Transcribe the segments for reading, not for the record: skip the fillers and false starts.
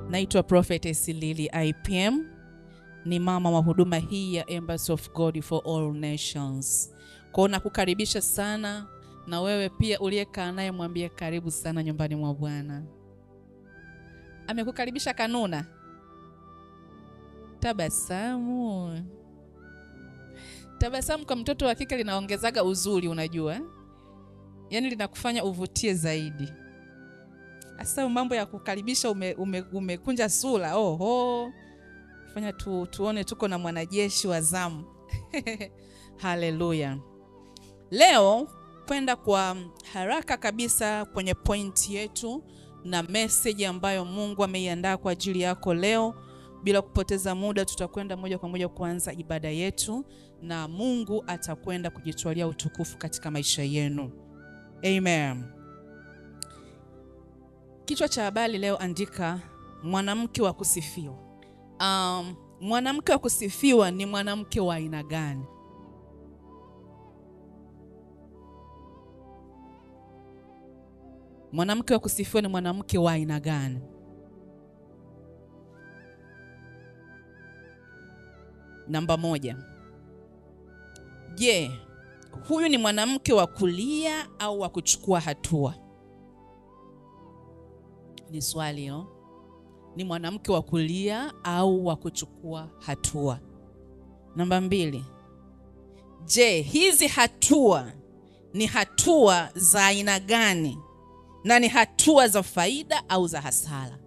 Naitwa Prophetess Lily IPM. Ni mama wa huduma hii ya Embassy of God for All Nations. Kwa nakukaribisha sana, na wewe pia uliyekaa naye mwambie karibu sana nyumbani mwa Bwana. Amekukaribisha Kanuna? Tabasamu. Tabasamu kwa mtoto wa kike linaongezaga uzuri, unajua? Yaani linakufanya uvutie zaidi. Asa mambo ya kukaribisha umekunja sura. Oho. Fanya tuone tuko na mwanajeshi wa zamu. Haleluya. Leo kwenda kwa haraka kabisa kwenye point yetu na message ambayo Mungu ameiandaa kwa ajili yako leo. Bila kupoteza muda, tutakwenda moja kwa moja kuanza ibada yetu, na Mungu atakwenda kujitwalia utukufu katika maisha yenu. Amen. Kichwa cha habari leo, andika mwanamke wa kusifiwa. Mwanamke wa kusifiwa ni mwanamke wa aina gani? Mwanamke wa kusifiwa ni mwanamke wa aina gani? Namba 1. Je, huyu ni mwanamke wa kulia au wa kuchukua hatua? Ni swali hilo. Ni mwanamke wa kulia au wa kuchukua hatua? Namba 2. Je, hizi hatua ni hatua za aina gani, na ni hatua za faida au za hasara?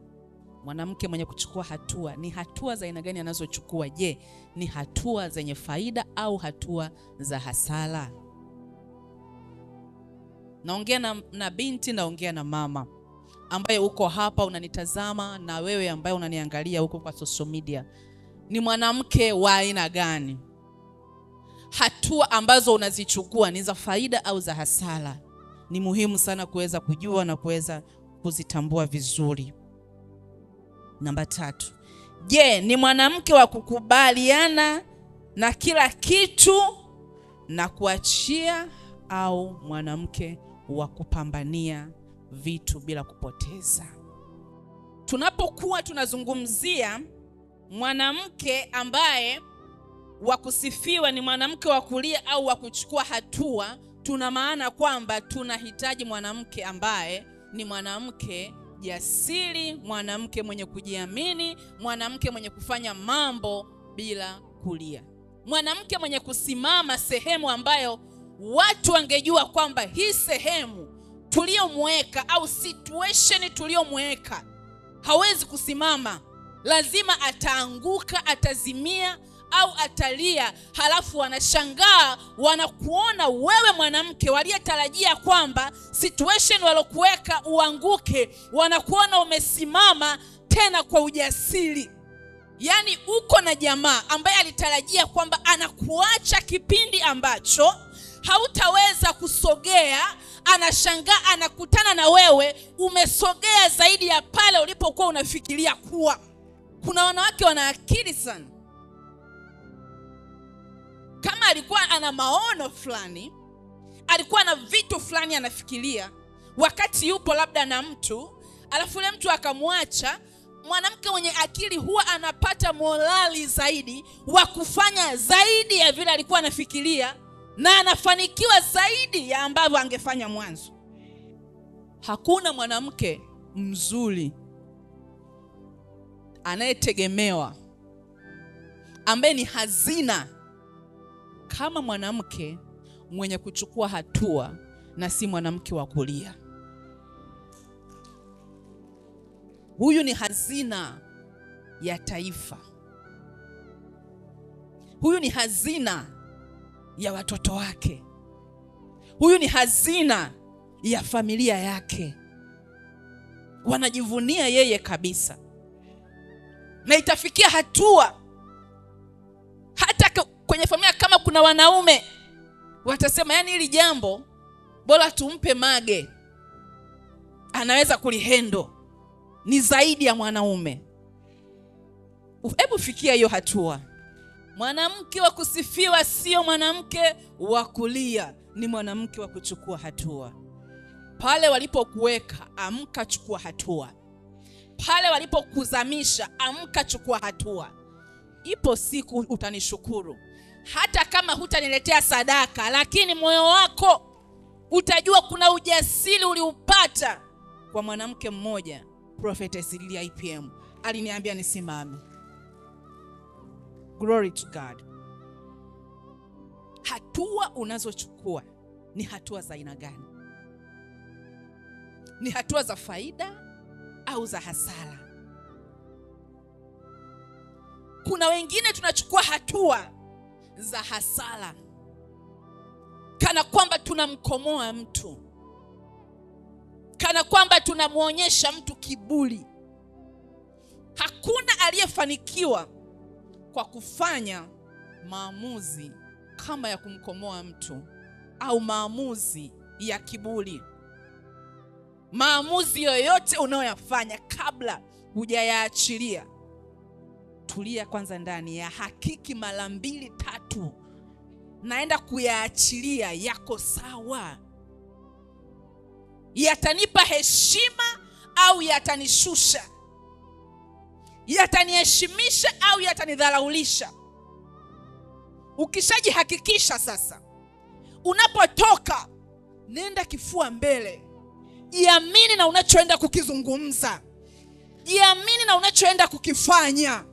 Mwanamke mwenye kuchukua hatua, ni hatua za aina gani anazochukua? Je, ni hatua zenye faida au hatua za hasara? Naongea na binti, naongea na mama ambaye uko hapa unanitazama, na wewe ambaye unaniangalia huko kwa social media. Ni mwanamke wa aina gani? Hatua ambazo unazichukua ni za faida au za hasara? Ni muhimu sana kuweza kujua na kuweza kuzitambua vizuri. Namba 3. Je, ni mwanamke wa kukubaliana na kila kitu na kuachia, au mwanamke wa kupambania vitu bila kupoteza? Tunapokuwa tunazungumzia mwanamke ambaye wa kusifiwa ni mwanamke wa kulia au wa kuchukua hatua, tuna maana kwamba tunahitaji mwanamke ambaye ni mwanamke jasiri, mwanamke mwenye kujiamini, mwanamke mwenye kufanya mambo bila kulia, mwanamke mwenye kusimama sehemu ambayo watu wangejua kwamba hii sehemu tuliyomweka au situation tuliyomweka hawezi kusimama, lazima ataanguka, atazimia au atalia. Halafu wanashangaa, wanakuona wewe mwanamke waliyetarajia kwamba situation walokuweka uanguke, wanakuona umesimama tena kwa ujasiri. Yaani uko na jamaa ambaye alitarajia kwamba anakuacha kipindi ambacho hautaweza kusogea, anashangaa anakutana na wewe umesogea zaidi ya pale ulipokuwa unafikiria kuwa. Kuna wanawake wana akili sana. Kama alikuwa ana maono fulani, alikuwa na vitu fulani anafikiria wakati yupo labda na mtu, alafu yule mtu akamwacha, mwanamke mwenye akili huwa anapata morali zaidi wa kufanya zaidi ya vile alikuwa anafikiria, na anafanikiwa zaidi ya ambavyo angefanya mwanzo. Hakuna mwanamke mzuri anayetegemewa ambaye ni hazina kama mwanamke mwenye kuchukua hatua na si mwanamke wa kulia. Huyu ni hazina ya taifa. Huyu ni hazina ya watoto wake. Huyu ni hazina ya familia yake. Wanajivunia yeye kabisa. Na itafikia hatua hata kwenye familia kama kuna wanaume watasema, yani hili jambo bora tumpe Mage, anaweza kulihendo, ni zaidi ya mwanaume. Hebu fikia hiyo hatua. Mwanamke wa kusifiwa sio mwanamke wa kulia, ni mwanamke wa kuchukua hatua. Pale walipokuweka, amka chukua hatua. pale walipokuzamisha, amka, chukua hatua. Ipo siku utanishukuru. Hata kama hutaniletea sadaka, lakini moyo wako utajua kuna ujasiri uliupata kwa mwanamke mmoja, Prophetess Lilia IPM. Aliniambia nisimame. Glory to God. Hatua unazochukua ni hatua za aina gani? Ni hatua za faida au za hasara? Kuna wengine tunachukua hatua za hasara, kana kwamba tunamkomoa mtu, kana kwamba tunamuonyesha mtu kiburi. Hakuna aliyefanikiwa kwa kufanya maamuzi kama ya kumkomoa mtu au maamuzi ya kiburi. Maamuzi yoyote unayoyafanya, kabla hujayaachilia, tulia kwanza ndani ya hakiki mara 2 3, naenda kuyaachilia yako sawa, yatanipa heshima au yatanishusha, yataniheshimisha au yatanidharaulisha. Ukishajihakikisha sasa, unapotoka nenda kifua mbele. Jiamini na unachoenda kukizungumza, jiamini na unachoenda kukifanya,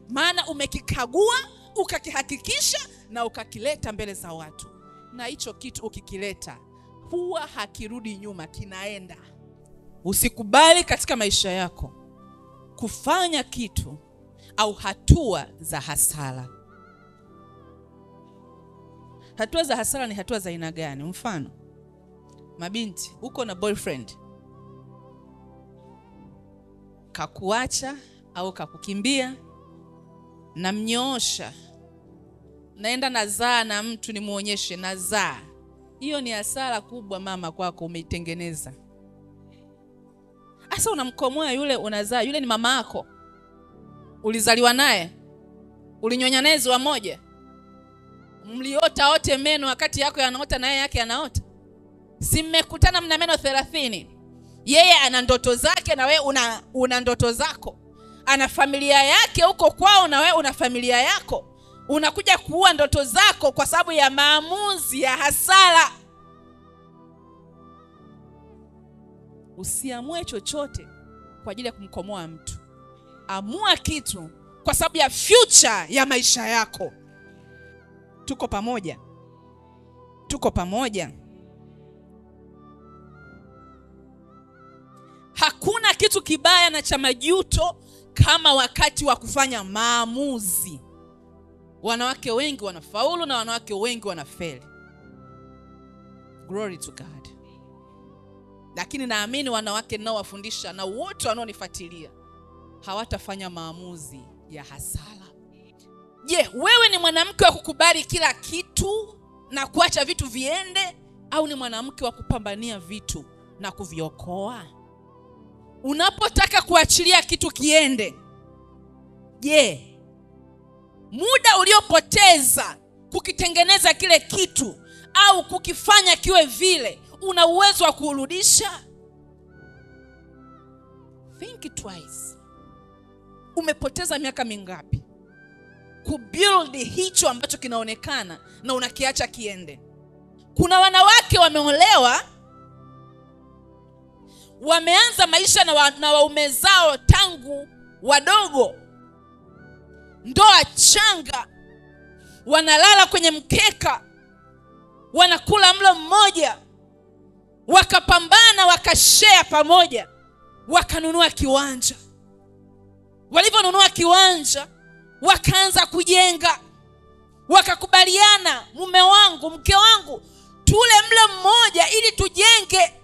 maana umekikagua, ukakihakikisha na ukakileta mbele za watu. Na hicho kitu ukikileta, huwa hakirudi nyuma, kinaenda. Usikubali katika maisha yako kufanya kitu au hatua za hasara. Hatua za hasara ni hatua za aina gani? Mfano, mabinti, uko na boyfriend, kakuacha au kakukimbia, na mnyoosha, naenda nazaa na mtu, nimuonyeshe nazaa. Hiyo ni hasara kubwa mama kwako, umeitengeneza. Asa unamkomoa yule unazaa, yule ni mama yako. Ulizaliwa naye, ulinyonya naye ziwa moja, mliota wote meno wakati yako yanaota na yeye yake yanaota. Si mmekutana mna meno 30. Yeye ana ndoto zake na wewe una ndoto zako. Ana familia yake huko kwao na wewe una familia yako. Unakuja kuua ndoto zako kwa sababu ya maamuzi ya hasara. Usiamue chochote kwa ajili ya kumkomoa mtu. Amua kitu kwa sababu ya future ya maisha yako. Tuko pamoja? Tuko pamoja? Hakuna kitu kibaya na cha majuto kama wakati wa kufanya maamuzi. Wanawake wengi wanafaulu na wanawake wengi wanafeli. Glory to God. Lakini naamini wanawake nao wafundisha na wote wanaonifuatilia hawatafanya maamuzi ya hasara. Je, wewe ni mwanamke wa kukubali kila kitu na kuacha vitu viende, au ni mwanamke wa kupambania vitu na kuviokoa? Unapotaka kuachilia kitu kiende, je, muda uliopoteza kukitengeneza kile kitu au kukifanya kiwe vile, una uwezo wa kurudisha? Think twice. Umepoteza miaka mingapi kubuild hicho ambacho kinaonekana na unakiacha kiende? Kuna wanawake wameolewa, wameanza maisha na waume zao tangu wadogo, ndoa changa, wanalala kwenye mkeka, wanakula mlo mmoja, wakapambana, wakashare pamoja, wakanunua kiwanja. Waliponunua kiwanja, wakaanza kujenga, wakakubaliana, mume wangu, mke wangu, tule mlo mmoja ili tujenge.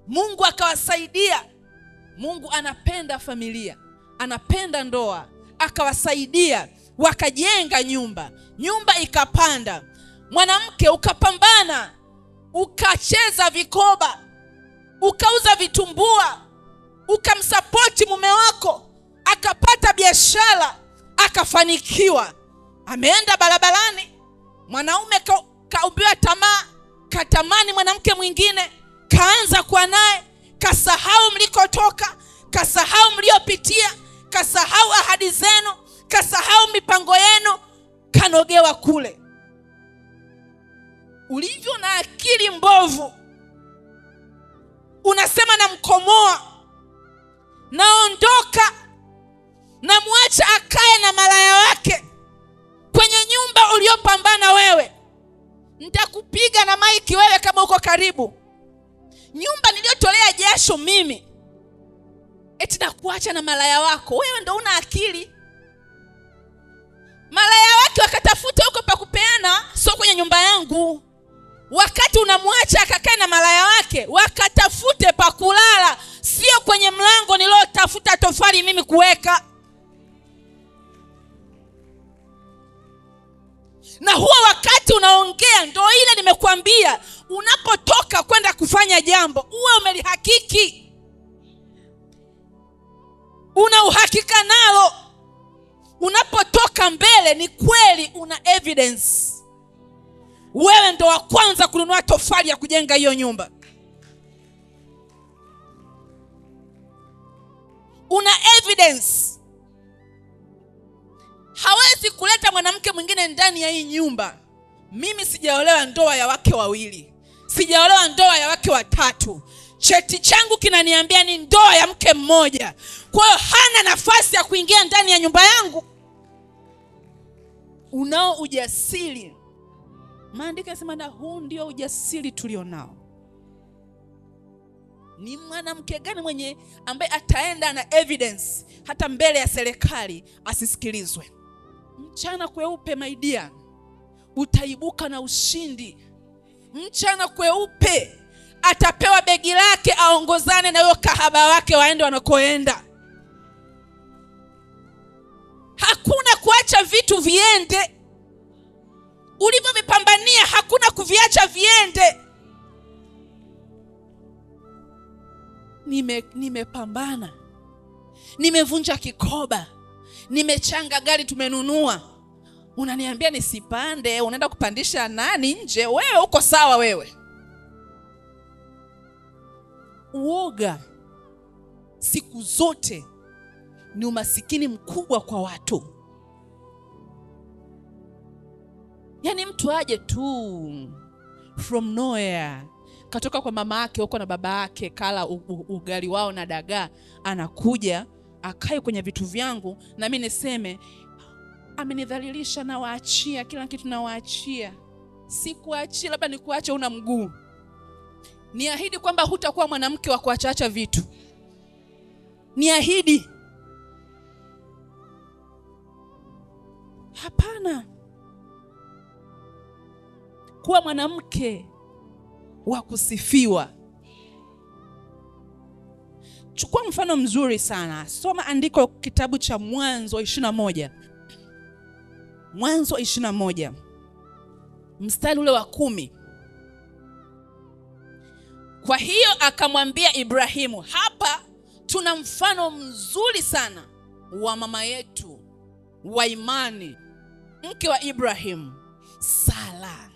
Mungu akawasaidia. Mungu anapenda familia, anapenda ndoa, akawasaidia, wakajenga nyumba. Nyumba ikapanda. Mwanamke ukapambana, ukacheza vikoba, ukauza vitumbua, ukamsapoti mume wako, akapata biashara, akafanikiwa. Ameenda barabarani, mwanaume kaumbiwa tamaa, katamani mwanamke mwingine, kaanza kwa naye, kasahau mlikotoka, kasahau mliopitia, kasahau ahadi zenu, kasahau mipango yenu, kanogewa kule. Ulivyo na akili mbovu, unasema na mkomoa, naondoka, na muacha akae na malaya wake kwenye nyumba uliopambana wewe. Nitakupiga na maiki wewe kama uko karibu. Nyumba niliyotolea jasho mimi, eti na kuacha na malaya wako. Wewe ndo una akili? Malaya wake wakatafuta huko pa kupeana, sio kwenye nyumba yangu. Wakati unamwacha akakae na malaya wake, wakatafute pa kulala, sio kwenye mlango nilotafuta tofali mimi kuweka. Na huo wakati unaongea ndo ile nimekuambia, unapotoka kwenda kufanya jambo uwe umelihakiki, una uhakika nalo. Unapotoka mbele ni kweli una evidence. Wewe ndo wa kwanza kununua tofali ya kujenga hiyo nyumba. Una evidence. Hawezi kuleta mwanamke mwingine ndani ya hii nyumba. Mimi sijaolewa ndoa ya wake wawili, sijaolewa ndoa ya wake watatu. Cheti changu kinaniambia ni ndoa ya mke mmoja. Kwa hiyo hana nafasi ya kuingia ndani ya nyumba yangu. Unao ujasiri. Maandiko yanasema na huu ndio ujasiri tulionao. Ni mwanamke gani mwenye ambaye ataenda na evidence hata mbele ya serikali asisikilizwe? Mchana kweupe my dear, utaibuka na ushindi. Mchana kweupe atapewa begi lake aongozane na huyo kahaba wake waende wanakoenda. Hakuna kuacha vitu viende. Ulivyovipambania hakuna kuviacha viende. Nimepambana. Nimevunja kikoba. Nimechanga gari tumenunua. Unaniambia nisipande, unaenda kupandisha nani nje? Wewe uko sawa wewe. Uoga siku zote ni umasikini mkubwa kwa watu. Yaani mtu aje tu from nowhere, katoka kwa mama yake huko na baba yake, kala ugali wao na dagaa, anakuja akae kwenye vitu vyangu na mimi niseme amenidhalilisha na waachia kila kitu na waachia. Sikuachia, labda nikuache una mguu. Niahidi kwamba hutakuwa mwanamke wa kuacha vitu. Niahidi. Hapana. Kuwa mwanamke wa kusifiwa. Chukua mfano mzuri sana. Soma andiko kitabu cha Mwanzo 21. Mwanzo 21. Mstari ule wa 10. Kwa hiyo akamwambia Ibrahimu. Hapa tuna mfano mzuri sana wa mama yetu wa imani, mke wa Ibrahimu, Sara.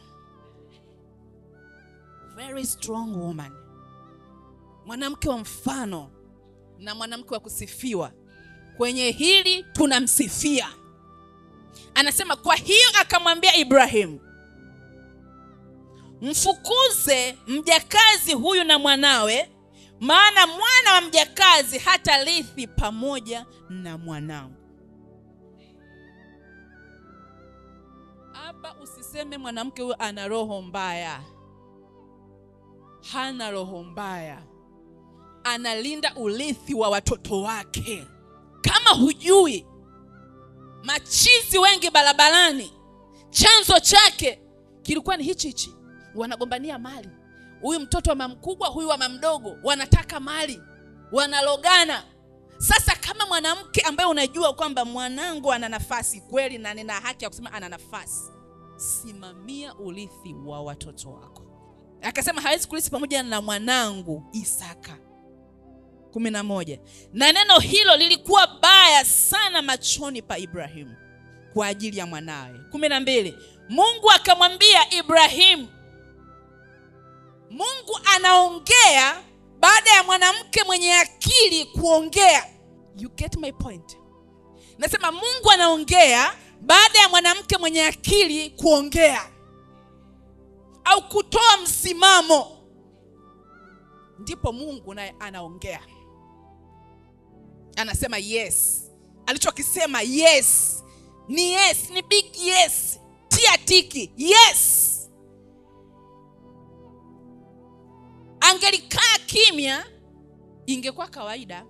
Very strong woman. Mwanamke wa mfano na mwanamke wa kusifiwa. Kwenye hili tunamsifia. Anasema kwa hiyo akamwambia Ibrahimu, mfukuze mjakazi huyu na mwanawe, maana mwana wa mjakazi hatarithi pamoja na mwanangu. Hapa usiseme mwanamke huyu ana roho mbaya. Hana roho mbaya. Analinda urithi wa watoto wake. Kama hujui, machizi wengi barabarani chanzo chake kilikuwa ni hichi. Wanagombania mali. Huyu mtoto wa mkubwa, huyu wa mdogo, wanataka mali. Wanalogana. Sasa kama mwanamke ambaye unajua kwamba mwanangu ana nafasi kweli na nina haki ya kusema ana nafasi, simamia urithi wa watoto wako. Akasema hawezi kurithi pamoja na mwanangu Isaka. 11. Na neno hilo lilikuwa baya sana machoni pa Ibrahimu kwa ajili ya mwanawe. 12. Mungu akamwambia Ibrahimu. Mungu anaongea baada ya mwanamke mwenye akili kuongea. You get my point? Nasema Mungu anaongea baada ya mwanamke mwenye akili kuongea au kutoa msimamo, ndipo Mungu naye anaongea. Anasema yes. Alichokisema yes. Ni yes, ni big yes. Tia tiki, yes. Angelikaa kimya, ingekuwa kawaida,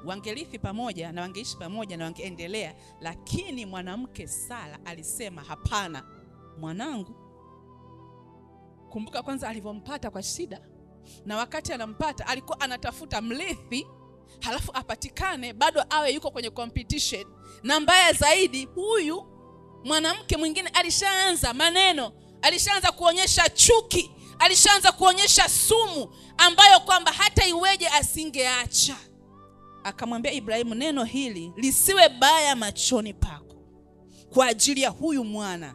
wangerithi pamoja na wangeishi pamoja na wangeendelea. Lakini mwanamke Sara alisema hapana, mwanangu. Kumbuka kwanza alivyompata kwa shida, na wakati anampata alikuwa anatafuta mrithi, halafu apatikane bado awe yuko kwenye competition. Na mbaya zaidi, huyu mwanamke mwingine alishaanza maneno, alishaanza kuonyesha chuki, alishaanza kuonyesha sumu ambayo kwamba hata iweje asingeacha. Akamwambia Ibrahimu, neno hili lisiwe baya machoni pako kwa ajili ya huyu mwana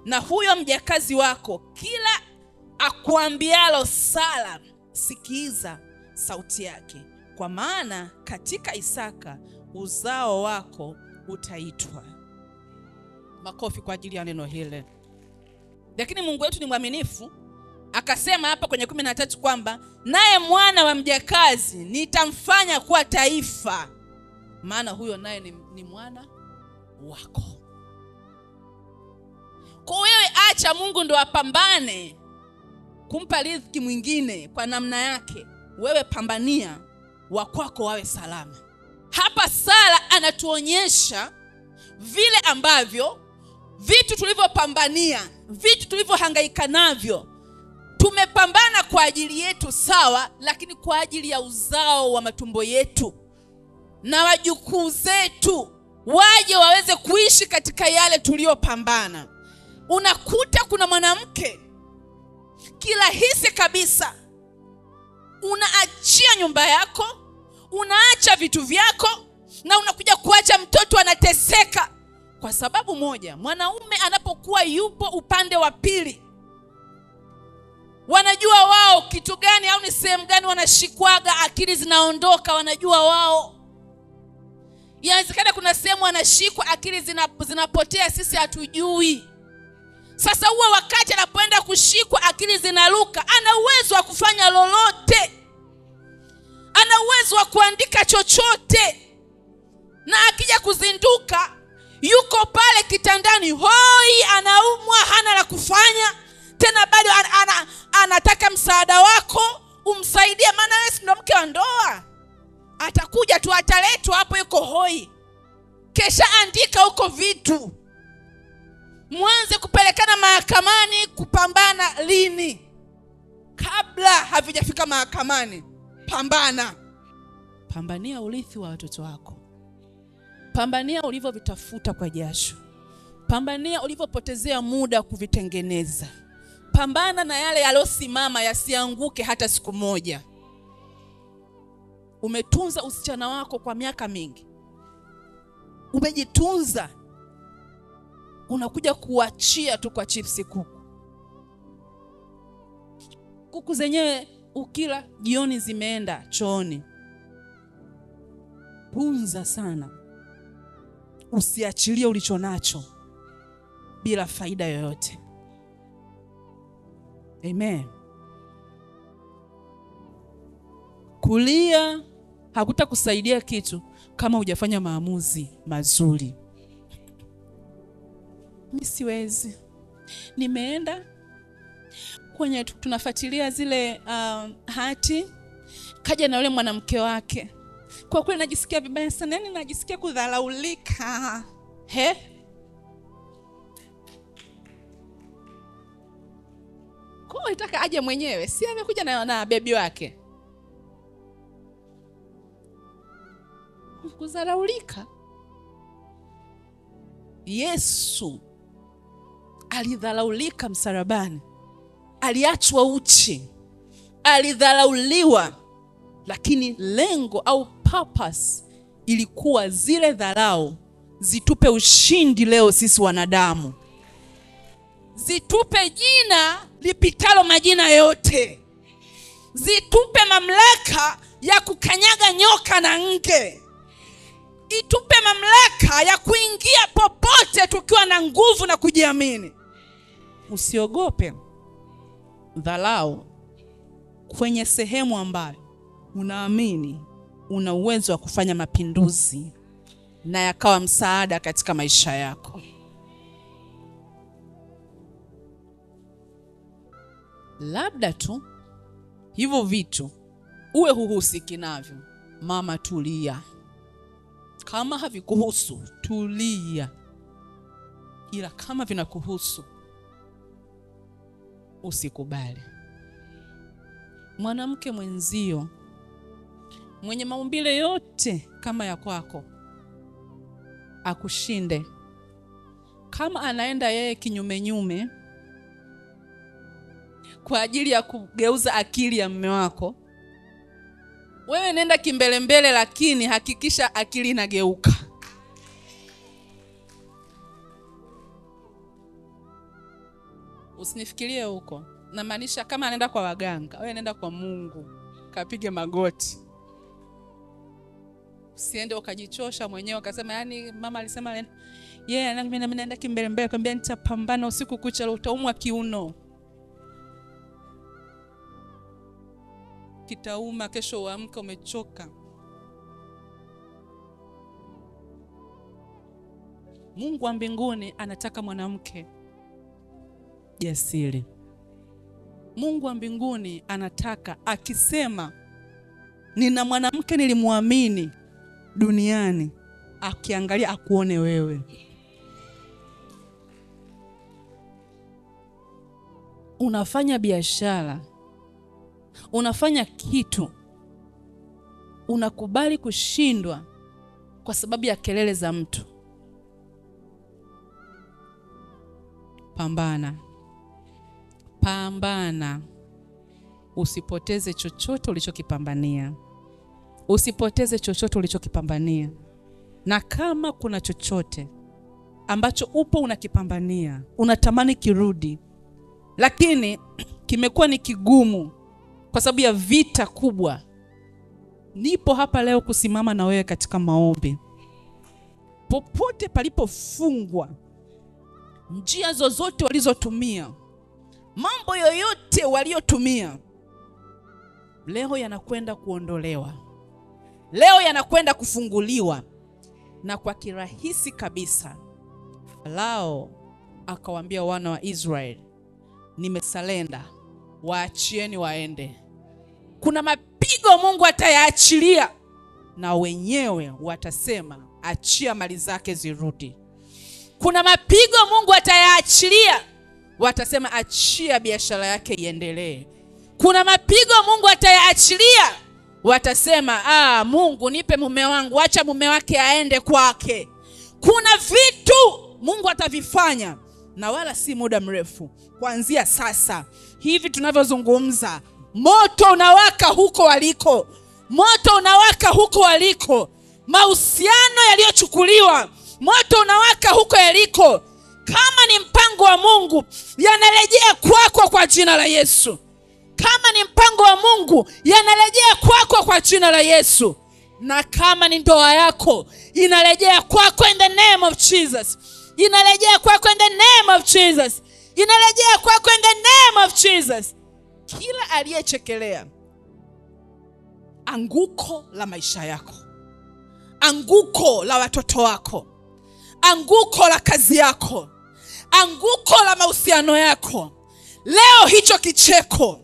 na huyo mjakazi wako. Kila akuambialo Sara, sikiza sauti yake, kwa maana katika Isaka uzao wako utaitwa. Makofi kwa ajili ya neno hili. Lakini Mungu wetu ni mwaminifu. Akasema hapa kwenye 13 kwamba naye mwana wa mjakazi nitamfanya kuwa taifa, maana huyo naye ni mwana wako. Kwa wewe acha Mungu ndo apambane kumpa riziki mwingine kwa namna yake. Wewe pambania wa kwako wawe salama. Hapa Sara anatuonyesha vile ambavyo vitu tulivyopambania, vitu tulivyohangaika navyo, tumepambana kwa ajili yetu sawa, lakini kwa ajili ya uzao wa matumbo yetu na wajukuu zetu waje waweze kuishi katika yale tuliyopambana. Unakuta kuna mwanamke kirahisi kabisa unaachia nyumba yako, unaacha vitu vyako, na unakuja kuacha mtoto anateseka kwa sababu moja. Mwanaume anapokuwa yupo upande wa pili, wanajua wao kitu gani au ni sehemu gani wanashikwaga, akili zinaondoka, wanajua wao. Inawezekana kuna sehemu wanashikwa, akili zinapotea, sisi hatujui. Sasa huwa wakati anapoenda kushikwa, akili zinaruka, ana uwezo wa kufanya lolote, ana uwezo wa kuandika chochote, na akija kuzinduka yuko pale kitandani hoi, anaumwa, hana la kufanya tena, bado anataka msaada wako umsaidie, maana wewe si ndo mke wa ndoa. Atakuja tu, ataletwa hapo, yuko hoi, kesha andika huko vitu. Mwanze kupelekana mahakamani kupambana lini? Kabla havijafika mahakamani, pambana. Pambania urithi wa watoto wako. Pambania ulivyovitafuta kwa jasho. Pambania ulivyopotezea muda kuvitengeneza. Pambana na yale yalosimama yasianguke hata siku moja. Umetunza usichana wako kwa miaka mingi, umejitunza, unakuja kuachia tu kwa chipsi kuku. Kuku zenyewe ukila jioni zimeenda chooni. Punza sana, usiachilie ulichonacho bila faida yoyote. Amen. Kulia hakutakusaidia kitu kama hujafanya maamuzi mazuri. Mimi siwezi. Nimeenda kwenye tunafuatilia zile hati, kaja na yule mwanamke wake. Kwa kweli najisikia vibaya sana, yani najisikia kudharaulika. Kwa itaka aje mwenyewe, si amekuja na baby wake. Kudharaulika. Yesu alidharaulika msalabani, aliachwa uchi, alidharauliwa, lakini lengo au purpose ilikuwa zile dharau zitupe ushindi leo sisi wanadamu. Zitupe jina lipitalo majina yote. zitupe mamlaka ya kukanyaga nyoka na nge. Itupe mamlaka ya kuingia popote tukiwa na nguvu na kujiamini. Usiogope dharau kwenye sehemu ambayo unaamini una uwezo wa kufanya mapinduzi na yakawa msaada katika maisha yako. Labda tu hivyo vitu uwe huhusiki navyo. Mama, tulia. Kama havikuhusu, tulia. Ila kama vinakuhusu, usikubali. Mwanamke mwenzio mwenye maumbile yote kama ya kwako akushinde, kama anaenda yeye kinyume nyume kwa ajili ya kugeuza akili ya mume wako, wewe nenda kimbele mbele, lakini hakikisha akili inageuka. Usinifikirie huko. Na maanisha kama anaenda kwa waganga, wewe nenda kwa Mungu, kapige magoti. Usiende ukajichosha mwenyewe ukasema yani mama alisema mimi naenda kimbele mbele, kwambia nitapambana usiku kucha, utaumwa kiuno. Kitauma, kesho uamka umechoka. Mungu wa mbinguni anataka mwanamke jasiri. Mungu wa mbinguni anataka, akisema nina mwanamke nilimwamini duniani, akiangalia akuone wewe. Unafanya biashara, unafanya kitu, unakubali kushindwa kwa sababu ya kelele za mtu. Pambana. Pambana. Usipoteze chochote ulichokipambania. Usipoteze chochote ulichokipambania. Na kama kuna chochote ambacho upo unakipambania, unatamani kirudi, lakini kimekuwa ni kigumu kwa sababu ya vita kubwa, nipo hapa leo kusimama na wewe katika maombi. Popote palipofungwa, njia zozote walizotumia, mambo yoyote waliotumia, leo yanakwenda kuondolewa. Leo yanakwenda kufunguliwa. Na kwa kirahisi kabisa, Farao akawaambia wana wa Israeli, nimesalenda, waachieni waende. Kuna mapigo Mungu atayaachilia, na wenyewe watasema achia mali zake zirudi. Kuna mapigo Mungu atayaachilia, watasema achia biashara yake iendelee. Kuna mapigo Mungu atayaachilia, watasema Mungu nipe mume wangu, acha mume wake aende kwake. Kuna vitu Mungu atavifanya, na wala si muda mrefu. Kuanzia sasa hivi tunavyozungumza, moto unawaka huko waliko. Moto unawaka huko waliko. Mahusiano yaliyochukuliwa, moto unawaka huko yaliko. Kama ni mpango wa Mungu, yanarejea kwako kwa jina la Yesu. Kama ni mpango wa Mungu, yanarejea kwako kwa jina la Yesu. Na kama ni ndoa yako, inarejea kwako in the name of Jesus. Inarejea kwako in the name of Jesus. Inarejea kwako in the name of Jesus. Kila aliyechekelea anguko la maisha yako, anguko la watoto wako, anguko la kazi yako, anguko la mahusiano yako, leo hicho kicheko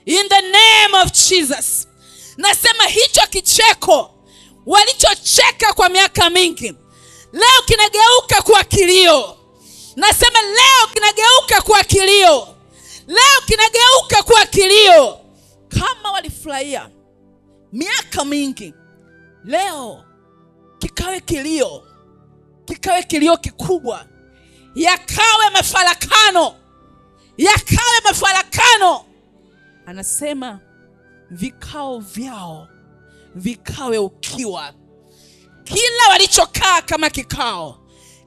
in the name of Jesus. Nasema hicho kicheko walichocheka kwa miaka mingi, leo kinageuka kuwa kilio. Nasema leo kinageuka kuwa kilio. Leo kinageuka kuwa kilio. Kama walifurahia miaka mingi, leo kikawe kilio. Kikawe kilio kikubwa. Yakawe mafarakano. Yakawe mafarakano. Anasema vikao vyao vikawe ukiwa. Kila walichokaa kama kikao,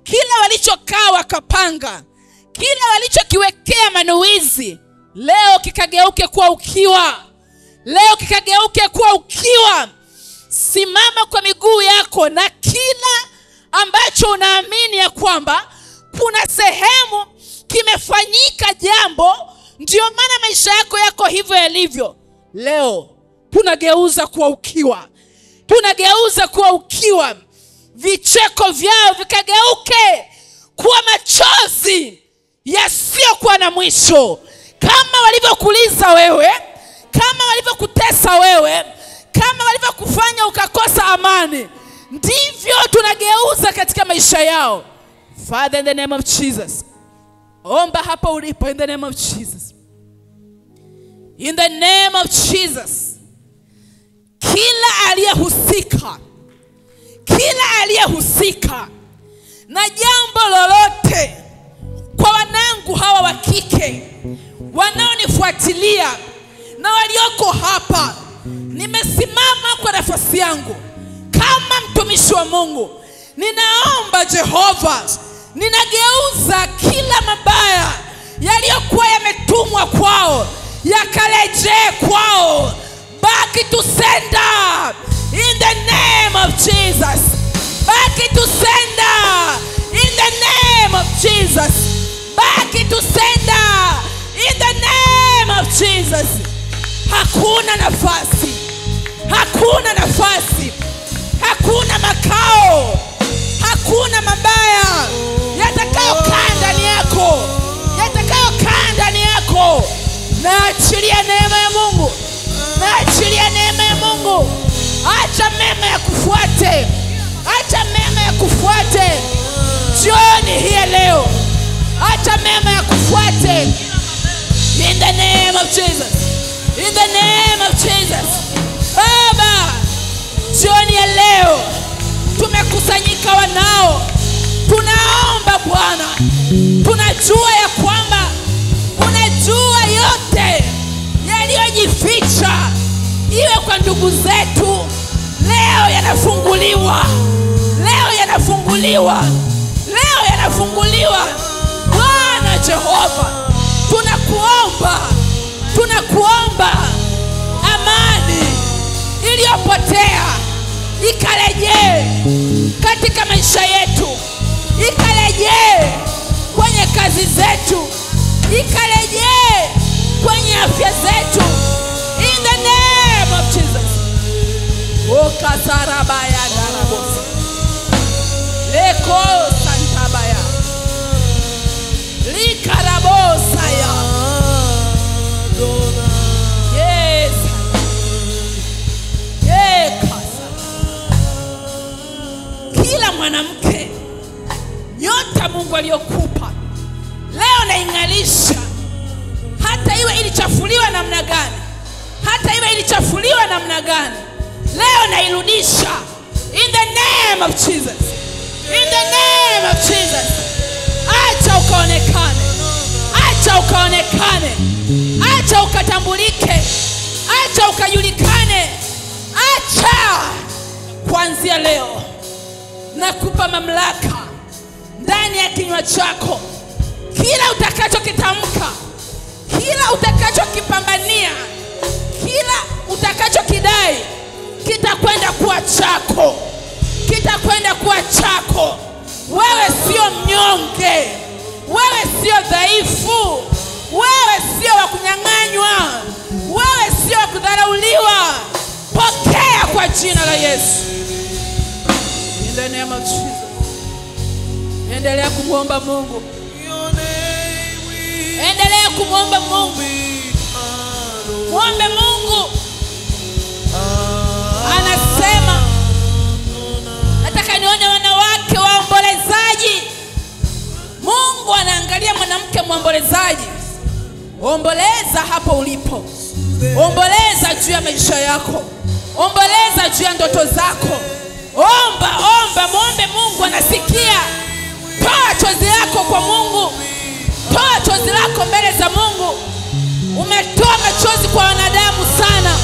kila walichokaa wakapanga, kila walichokiwekea manuizi, leo kikageuke kuwa ukiwa. leo kikageuke kuwa ukiwa. Simama kwa miguu yako, na kila ambacho unaamini ya kwamba kuna sehemu kimefanyika jambo, ndio maana maisha yako yako hivyo yalivyo, leo tunageuza kuwa ukiwa. Tunageuza kuwa ukiwa. Vicheko vyao vikageuke kuwa machozi yasiyokuwa na mwisho. Kama walivyokuliza wewe, kama walivyokutesa wewe, kama walivyokufanya ukakosa amani, ndivyo tunageuza katika maisha yao. Father, in the name of Jesus, omba hapa ulipo, in the name of Jesus, in the name of Jesus. Kila aliyehusika na jambo lolote, kwa wanangu hawa wa kike wanaonifuatilia na walioko hapa, nimesimama kwa nafasi yangu kama mtumishi wa Mungu. Ninaomba Jehova, ninageuza kila mabaya yaliyokuwa yametumwa kwao yakarejee kwao. Back to sender in the name of Jesus. Back to sender in the name of Jesus. Back to sender in the name of Jesus. Hakuna nafasi, hakuna nafasi, hakuna makao, hakuna mabaya yatakayokaa ndani yako, yatakayokaa ndani yako. Naachilia neema ya Mungu, naachilia neema ya Mungu. Acha mema ya kufuate, acha mema ya kufuate jioni hii leo. Acha mema ya kufuate in the name of Jesus, in the name of Jesus. Baba, jioni ya leo tumekusanyika wanao, tunaomba Bwana, tunajua ya kwamba unajua yote yaliyojificha, iwe kwa ndugu zetu. Leo yanafunguliwa, leo yanafunguliwa, leo yanafunguliwa. Bwana Jehova, tunakuomba amani iliyopotea ikarejee katika maisha yetu, ikarejee kwenye kazi zetu, ikarejee kwenye afya zetu, in the name of Jesus. Okasarabaya darabosa, leko santabaya, likarabosa ya. Yes, kila mwanamke, nyota Mungu aliyokupa leo naingalisha. Hata iwe ilichafuliwa namna gani, hata iwe ilichafuliwa namna gani, leo nairudisha in the name of Jesus, in the name of Jesus. Acha ukaonekane, acha ukaonekane, acha ukatambulike, acha ukajulikane. Acha kuanzia leo nakupa mamlaka ndani ya kinywa chako. Kila utakachokitamka, kila utakachokipambania, kila utakachokidai, kitakwenda kuwa chako, kitakwenda kuwa chako. Wewe sio mnyonge, wewe sio dhaifu, wewe sio wa kunyang'anywa, wewe sio wa kudharauliwa. Pokea kwa jina la Yesu, in the name of Jesus. Endelea kumwomba Mungu, endelea kumwomba Mungu. Muombe Mungu. Anasema nataka nione wanawake waombolezaji. Mungu anaangalia mwanamke muombolezaji. Omboleza hapo ulipo, omboleza juu ya maisha yako, omboleza juu ya ndoto zako. Omba, omba, muombe Mungu. Anasikia. Toa chozi lako kwa Mungu, toa chozi lako mbele za Mungu. Umetoa machozi kwa wanadamu sana,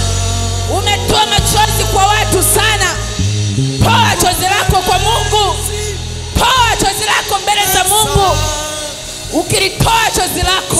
umetoa machozi kwa watu sana. Toa chozi lako kwa Mungu, toa chozi lako mbele za Mungu. Ukilitoa chozi lako,